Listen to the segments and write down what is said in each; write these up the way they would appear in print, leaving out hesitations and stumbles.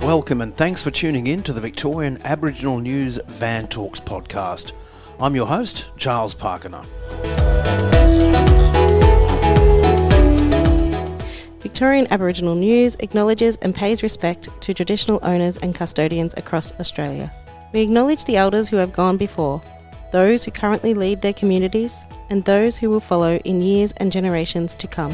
Welcome and thanks for tuning in to the Victorian Aboriginal News Van Talks podcast. I'm your host, Charles Pakana. Victorian Aboriginal News acknowledges and pays respect to traditional owners and custodians across Australia. We acknowledge the elders who have gone before, those who currently lead their communities, and those who will follow in years and generations to come.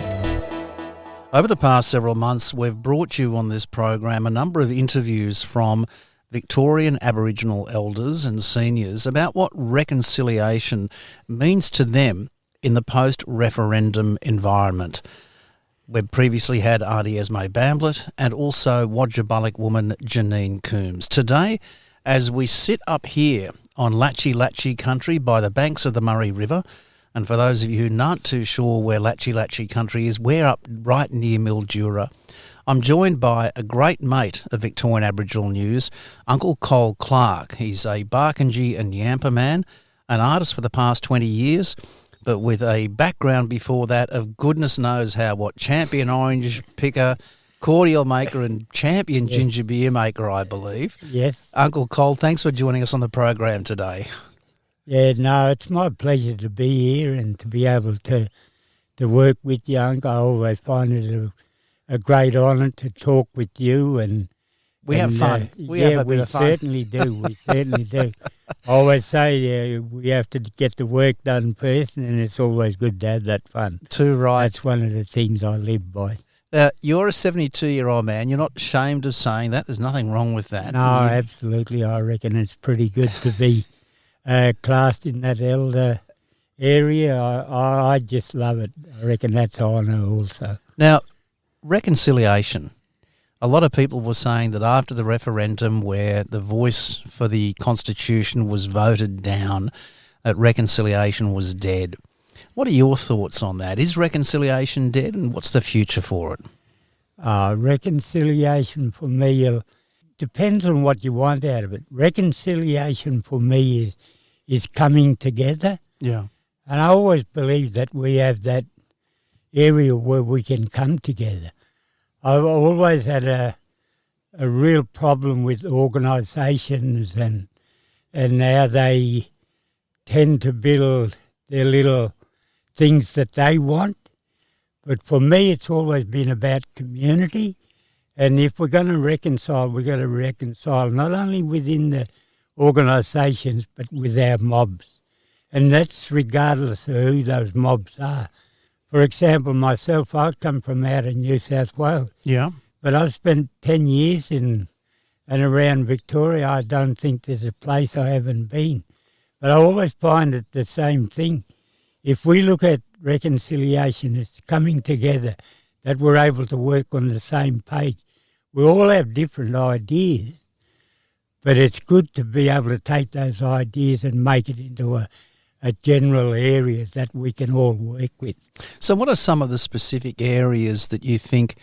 Over the past several months, we've brought you on this program a number of interviews from Victorian Aboriginal elders and seniors about what reconciliation means to them in the post-referendum environment. We've previously had Auntie Esme Bamblett and also Wadjabullock woman Janine Coombs. Today, as we sit up here on Latje Latje Country by the banks of the Murray River, and for those of you who aren't too sure where Latje Latje Country is, we're up right near Mildura. I'm joined by a great mate of Victorian Aboriginal News, Uncle Col Clark. He's a Barkindji and Yampa man, an artist for the past 20 years, but with a background before that of goodness knows how, champion orange picker, cordial maker and champion ginger beer maker, I believe. Yes. Uncle Col, thanks for joining us on the program today. Yeah, no, it's my pleasure to be here and to be able to work with you, Uncle. I always find it a great honour to talk with you. And we have fun. We certainly do. We certainly do. I always say we have to get the work done first, and it's always good to have that fun. Too right. That's one of the things I live by. You're a 72-year-old man. You're not ashamed of saying that. There's nothing wrong with that. No, absolutely. I reckon it's pretty good to be classed in that elder area. I just love it. I reckon that's honour also. Now, reconciliation. A lot of people were saying that after the referendum where the voice for the Constitution was voted down, that reconciliation was dead. What are your thoughts on that? Is reconciliation dead, and what's the future for it? Reconciliation for me depends on what you want out of it. Reconciliation for me is coming together. Yeah. And I always believe that we have that area where we can come together. I've always had a real problem with organisations and how they tend to build their little things that they want. But for me, it's always been about community. And if we're going to reconcile, we've got to reconcile not only within the organisations, but with our mobs. And that's regardless of who those mobs are. For example, myself, I come from out of New South Wales. Yeah. But I've spent 10 years in and around Victoria. I don't think there's a place I haven't been. But I always find it the same thing. If we look at reconciliation, it's coming together, that we're able to work on the same page. We all have different ideas, but it's good to be able to take those ideas and make it into a general area that we can all work with. So what are some of the specific areas that you think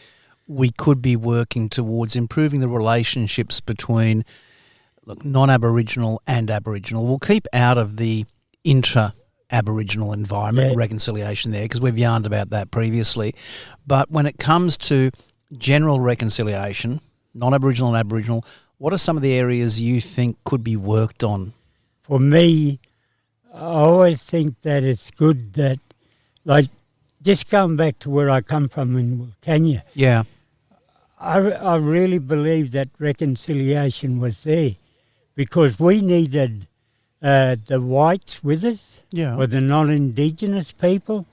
we could be working towards improving the relationships between non-Aboriginal and Aboriginal? We'll keep out of the intra-Aboriginal environment, reconciliation there, because we've yarned about that previously. But when it comes to general reconciliation, non-Aboriginal and Aboriginal, what are some of the areas you think could be worked on? For me, I always think that it's good that, just going back to where I come from in Wilcannia, yeah, I really believe that reconciliation was there because we needed the whites with us, or the non-Indigenous people,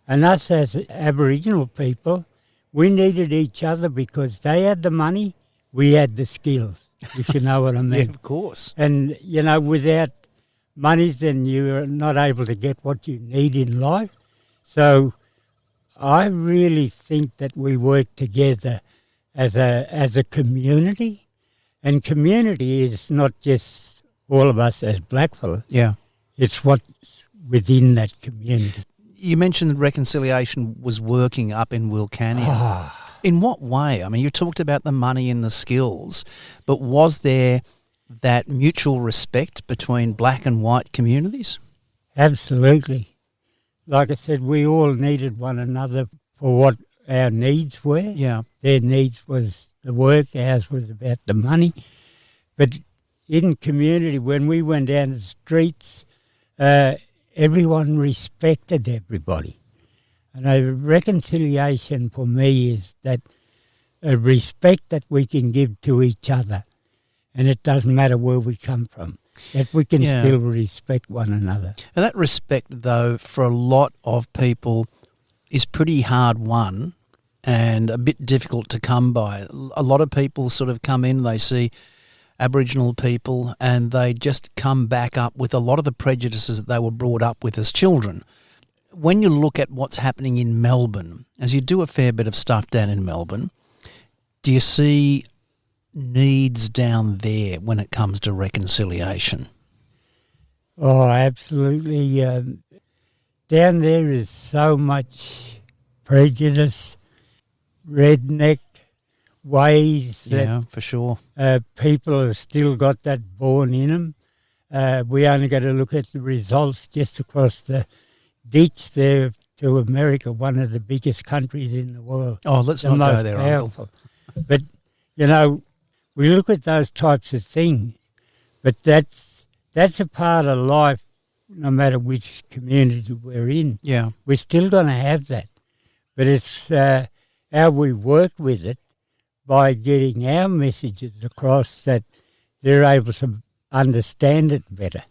and us as Aboriginal people, we needed each other because they had the money, we had the skills, if you know what I mean. Yeah, of course. And, without money, then you're not able to get what you need in life. So I really think that we work together as a community, and community is not just all of us as blackfellas. Yeah. It's what's within that community. You mentioned that reconciliation was working up in Wilcannia. In what way? I mean, you talked about the money and the skills, but was there that mutual respect between black and white communities? Absolutely. Like I said, we all needed one another for what our needs were. Yeah. Their needs was the work, ours was about the money. But in community, when we went down the streets, everyone respected everybody. And a reconciliation for me is that a respect that we can give to each other. And it doesn't matter where we come from, that we can still respect one another. And that respect, though, for a lot of people is pretty hard won and a bit difficult to come by. A lot of people sort of come in, they see Aboriginal people and they just come back up with a lot of the prejudices that they were brought up with as children. When you look at what's happening in Melbourne, as you do a fair bit of stuff down in Melbourne, do you see needs down there when it comes to reconciliation? Oh, absolutely. Down there is so much prejudice, redneck ways that for sure. People have still got that born in them. We only got to look at the results just across the ditch there to America, one of the biggest countries in the world. Oh, let's not go there, Uncle. But, we look at those types of things, but that's a part of life, no matter which community we're in. Yeah. We're still going to have that. But it's how we work with it by getting our messages across that they're able to understand it better.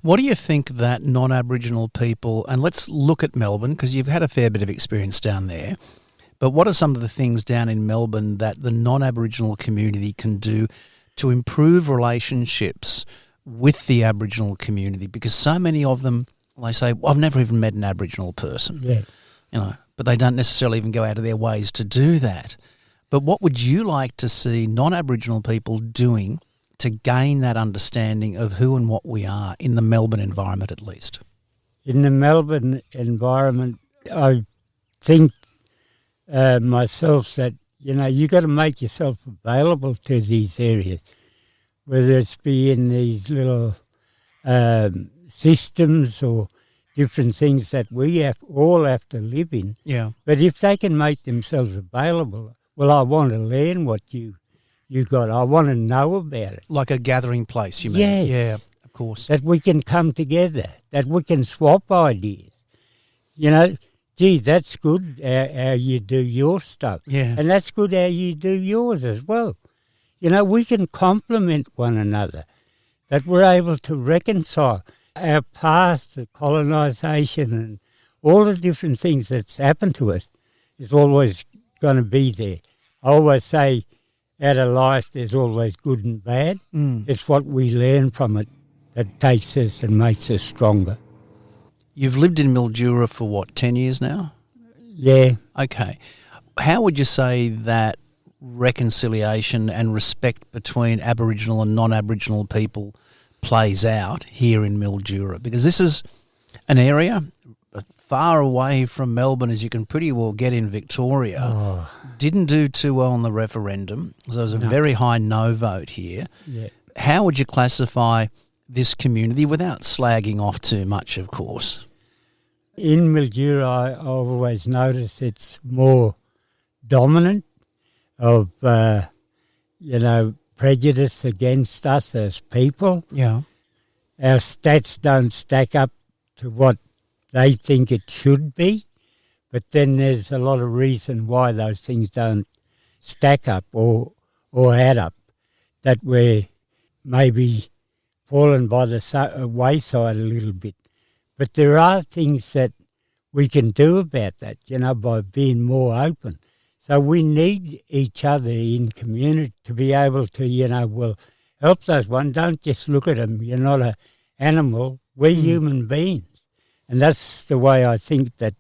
What do you think that non-Aboriginal people, and let's look at Melbourne because you've had a fair bit of experience down there, but what are some of the things down in Melbourne that the non-Aboriginal community can do to improve relationships with the Aboriginal community? Because so many of them, they say, well, I've never even met an Aboriginal person, but they don't necessarily even go out of their ways to do that. But what would you like to see non-Aboriginal people doing to gain that understanding of who and what we are in the Melbourne environment at least? In the Melbourne environment, I think myself that, you got to make yourself available to these areas, whether it's be in these little systems or different things that we all have to live in. Yeah. But if they can make themselves available, well, I want to learn what you got. I want to know about it. Like a gathering place, you mean? Yes. Yeah, of course. That we can come together, that we can swap ideas. Gee, that's good how you do your stuff. Yeah. And that's good how you do yours as well. We can complement one another, that we're able to reconcile our past, the colonisation and all the different things that's happened to us is always going to be there. I always say out of life there's always good and bad. It's what we learn from it that takes us and makes us stronger. You've lived in Mildura for 10 years now? Yeah. Okay. How would you say that reconciliation and respect between Aboriginal and non-Aboriginal people plays out here in Mildura? Because this is an area far away from Melbourne as you can pretty well get in Victoria. Oh. Didn't do too well on the referendum, so there was a very high no vote here. Yeah. How would you classify this community without slagging off too much, of course? In Mildura, I always notice it's more dominant of, prejudice against us as people. Yeah. Our stats don't stack up to what they think it should be, but then there's a lot of reason why those things don't stack up or add up, that we're maybe fallen by the wayside a little bit. But there are things that we can do about that, by being more open. So we need each other in community to be able to, help those ones. Don't just look at them. You're not an animal. We're human beings. And that's the way I think that,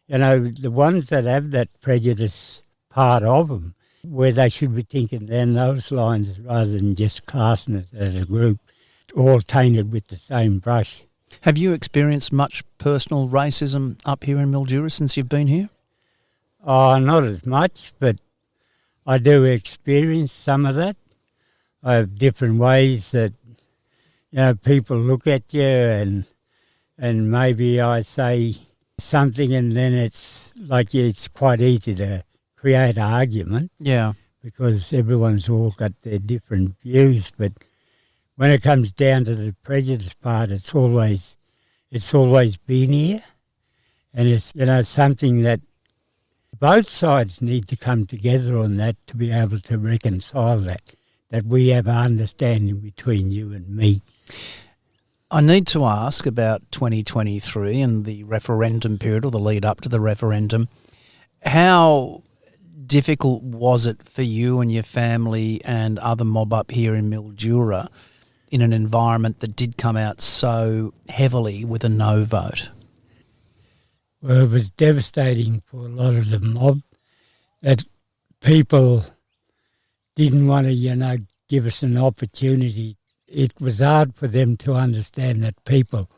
the ones that have that prejudice part of them, where they should be thinking down those lines rather than just classing it as a group, all tainted with the same brush. Have you experienced much personal racism up here in Mildura since you've been here? Oh, not as much, but I do experience some of that. I have different ways that, people look at you and maybe I say something, and then it's like it's quite easy to create an argument Yeah. because everyone's all got their different views. But when it comes down to the prejudice part, it's always been here, and it's something that both sides need to come together on that to be able to reconcile that we have an understanding between you and me. I need to ask about 2023 and the referendum period, or the lead up to the referendum. How difficult was it for you and your family and other mob up here in Mildura in an environment that did come out so heavily with a no vote? Well, it was devastating for a lot of the mob that people didn't want to, give us an opportunity. It was hard for them to understand that people,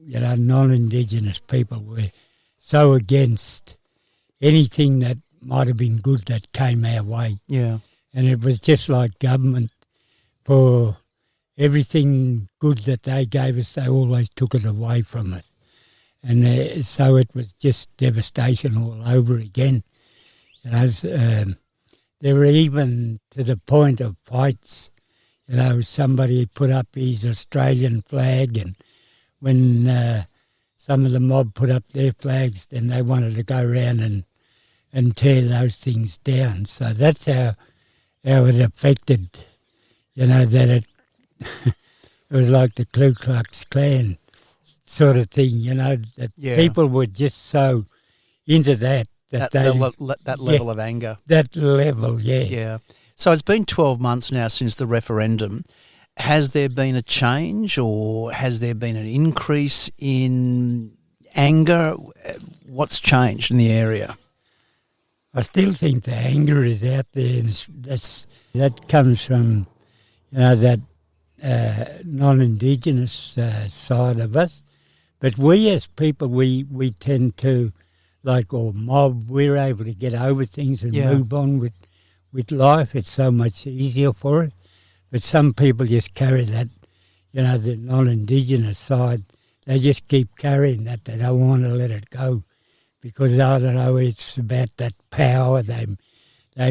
non-Indigenous people were so against anything that might have been good that came our way. Yeah. And it was just like government, for everything good that they gave us, they always took it away from us. And so it was just devastation all over again. There were even to the point of fights. Somebody put up his Australian flag, and when some of the mob put up their flags, then they wanted to go around and tear those things down. So that's how it affected, that it it was like the Ku Klux Klan sort of thing, that people were just so into that level of anger. That level, yeah. Yeah. So it's been 12 months now since the referendum. Has there been a change, or has there been an increase in anger? What's changed in the area? I still think the anger is out there, and that comes from, that non-Indigenous side of us. But we as people, we tend to, or mob, we're able to get over things and move on with life. It's so much easier for us. But some people just carry that, the non-Indigenous side, they just keep carrying that. They don't want to let it go because, I don't know, it's about that power they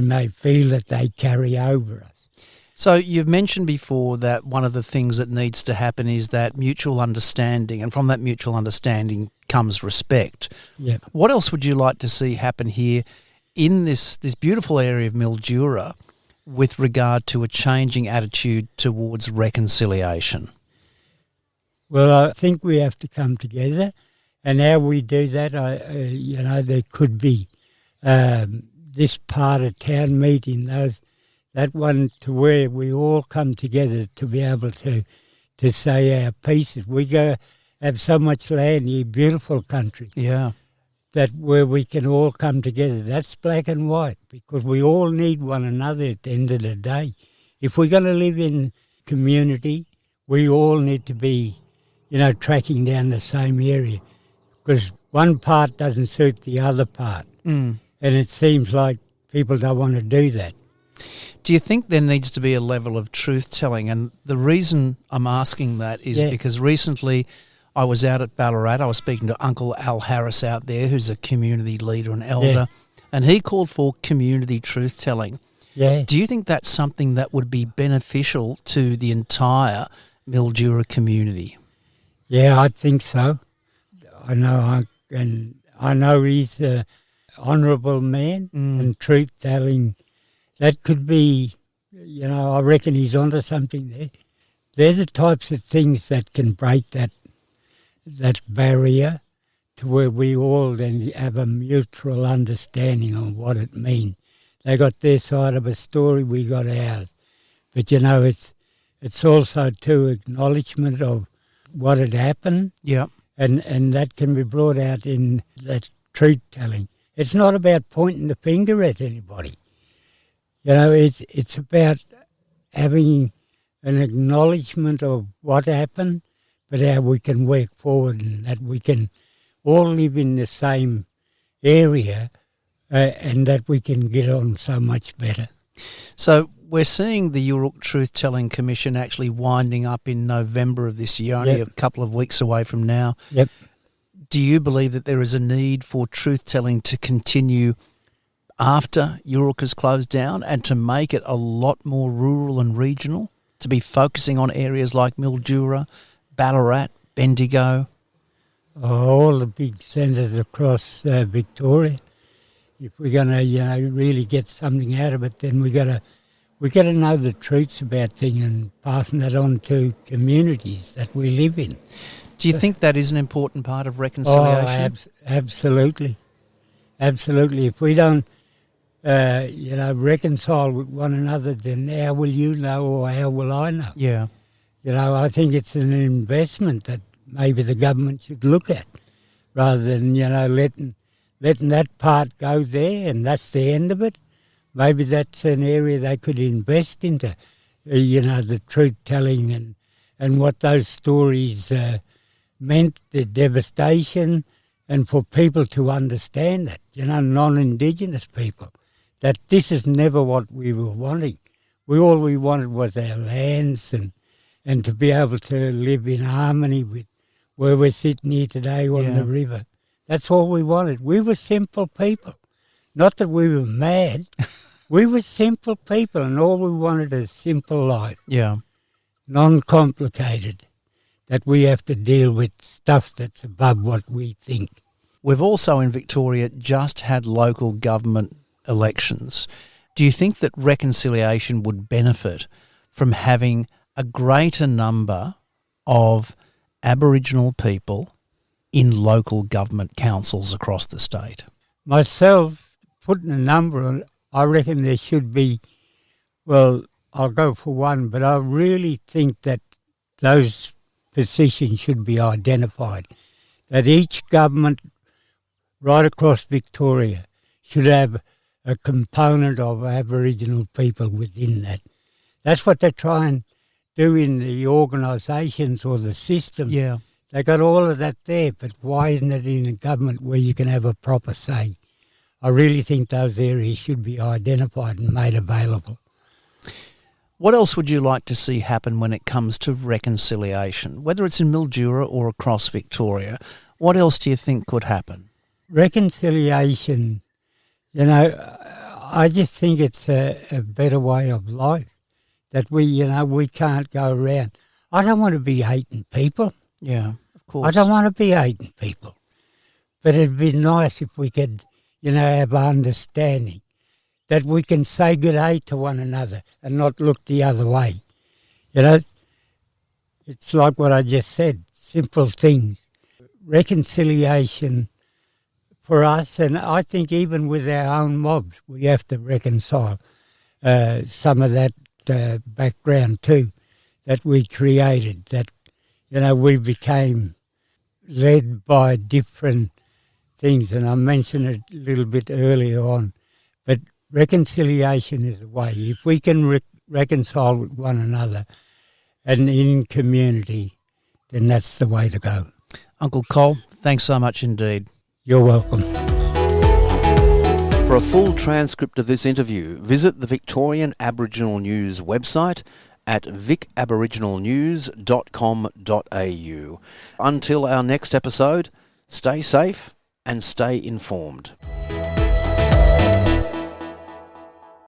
may feel that they carry over us. So you've mentioned before that one of the things that needs to happen is that mutual understanding, and from that mutual understanding comes respect. Yeah. What else would you like to see happen here in this beautiful area of Mildura with regard to a changing attitude towards reconciliation? Well, I think we have to come together, and how we do that, there could be this part of town meeting, that one to where we all come together to be able to say our pieces. We go have so much land here, beautiful country. Yeah. That where we can all come together. That's black and white, because we all need one another at the end of the day. If we're going to live in community, we all need to be, tracking down the same area, because one part doesn't suit the other part. And it seems like people don't want to do that. Do you think there needs to be a level of truth-telling? And the reason I'm asking that is because recently I was out at Ballarat. I was speaking to Uncle Al Harris out there, who's a community leader and elder, and he called for community truth-telling. Yeah. Do you think that's something that would be beneficial to the entire Mildura community? Yeah, I think so. I know he's an honourable man, and truth-telling, that could be, I reckon he's onto something there. They're the types of things that can break that barrier to where we all then have a mutual understanding on what it means. They got their side of a story, we got ours. But, it's also too acknowledgement of what had happened. Yeah. And that can be brought out in that truth-telling. It's not about pointing the finger at anybody. It's about having an acknowledgement of what happened, but how we can work forward, and that we can all live in the same area, and that we can get on so much better. So we're seeing the Yurok Truth-Telling Commission actually winding up in November of this year, only a couple of weeks away from now. Yep. Do you believe that there is a need for truth-telling to continue after Uralka's closed down and to make it a lot more rural and regional, to be focusing on areas like Mildura, Ballarat, Bendigo? All the big centres across Victoria. If we're going to, really get something out of it, then we got to know the truths about things and passing that on to communities that we live in. Do you think that is an important part of reconciliation? Absolutely. Absolutely. If we don't, reconcile with one another, then how will you know or how will I know? Yeah. I think it's an investment that maybe the government should look at rather than, letting that part go there and that's the end of it. Maybe that's an area they could invest into, the truth-telling and what those stories meant, the devastation, and for people to understand that, non-Indigenous people, that this is never what we were wanting. All we wanted was our lands and to be able to live in harmony with where we're sitting here today on the river. That's all we wanted. We were simple people. Not that we were mad. We were simple people and all we wanted is a simple life. Yeah. Non-complicated. That we have to deal with stuff that's above what we think. We've also in Victoria just had local government elections. Do you think that reconciliation would benefit from having a greater number of Aboriginal people in local government councils across the state? Myself, putting a number on it, I reckon there should be, well, I'll go for one, but I really think that those positions should be identified, that each government right across Victoria should have a component of Aboriginal people within that. That's what they try and do in the organisations or the system. Yeah. They got all of that there, but why isn't it in a government where you can have a proper say? I really think those areas should be identified and made available. What else would you like to see happen when it comes to reconciliation, whether it's in Mildura or across Victoria? What else do you think could happen? Reconciliation, I just think it's a better way of life, that we can't go around. I don't want to be hating people. Yeah, of course. I don't want to be hating people. But it'd be nice if we could, have understanding, that we can say good day to one another and not look the other way. It's like what I just said, simple things. Reconciliation for us, and I think even with our own mobs, we have to reconcile some of that background too that we created, that, we became led by different things, and I mentioned it a little bit earlier on, but reconciliation is the way. If we can reconcile with one another and in community, then that's the way to go. Uncle Col, thanks so much indeed. You're welcome. For a full transcript of this interview, visit the Victorian Aboriginal News website at vicaboriginalnews.com.au. Until our next episode, stay safe and stay informed.